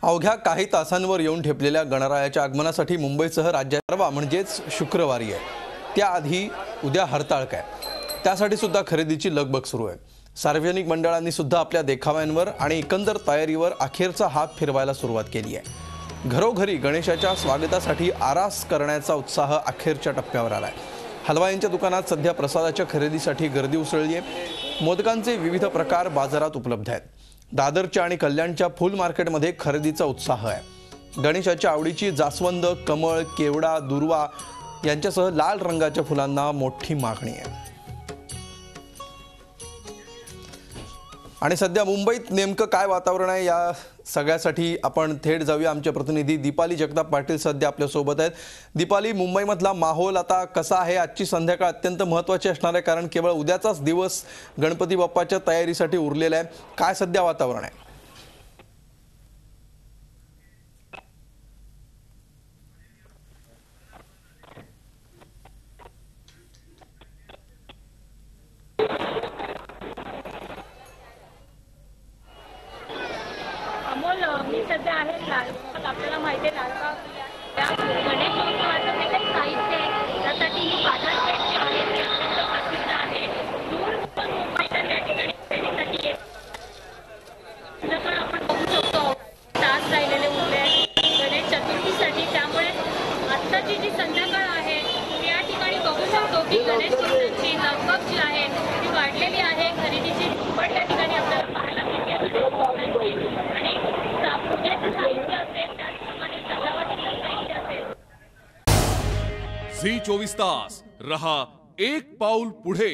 अवघ्या काही तासांवर येऊन ठेपलेल्या गणरायाच्या आगमनासाठी मुंबईसह राज्यात परवा म्हणजेच शुक्रवारी आहे। त्याआधी उद्या हरताळ काय, त्यासाठी सुद्धा खरेदीची लगबग सुरू आहे। सार्वजनिक मंडळांनी सुद्धा आपल्या देखाव्यांवर आणि एकंदर तयारीवर अखेरचा हात फिरवायला सुरुवात केली आहे। घरोघरी गणेशाच्या स्वागतासाठी आरास करण्याचा उत्साह अखेरच्या टप्प्यावर आलाय। हलवाईंच्या दुकानात सध्या प्रसादाच्या खरेदीसाठी गर्दी उसळली आहे। मोदकांचे विविध प्रकार बाजारात उपलब्ध आहेत। दादरच्या आणि कल्याणच्या फुल मार्केटमध्ये खरेदीचा उत्साह आहे। गणेशाच्या आवडीची जास्वंद, कमळ, केवडा, दुर्वा यांच्यासह लाल रंगाच्या फुलांना मोठी मागणी आहे। आणि सध्या मुंबईत नेमकं काय वातावरण आहे या सगळ्यासाठी आपण थेट जाऊया। आमचे प्रतिनिधी दीपाली जगताप पाटील सध्या आपल्या सोबत आहेत। दीपाली, मुंबईमधला माहोल आता कसा आहे? आजची संध्याकाळ अत्यंत महत्त्वाची असणार आहे, कारण केवळ उद्याचाच दिवस गणपती बाप्पाच्या तयारीसाठी उरलेला आहे। काय सध्या वातावरण आहे? मी सध्या आहे लालबाग। आपल्याला माहिती आहे लालबाग त्या गणेशोत्सवाचं जे काही साहित्य आहे त्यासाठी ही बाजारपेठ जी आहे ती अत्यंत प्रसिद्ध आहे। दूर मुंबईच्या त्या ठिकाणी खरेदीसाठी जसं आपण बघू शकतो तास राहिलेले उरले आहेत गणेश चतुर्थीसाठी। त्यामुळे आत्ताची जी संध्याकाळ आहे त्या ठिकाणी बघू शकतो की गणेशोत्सवाची लगबग जी आहे ती वाढलेली आहे। खरेदीची पण त्या ठिकाणी आपल्याला पाहायला मिळते। झी 24 तास रहा एक पाऊल पुढे।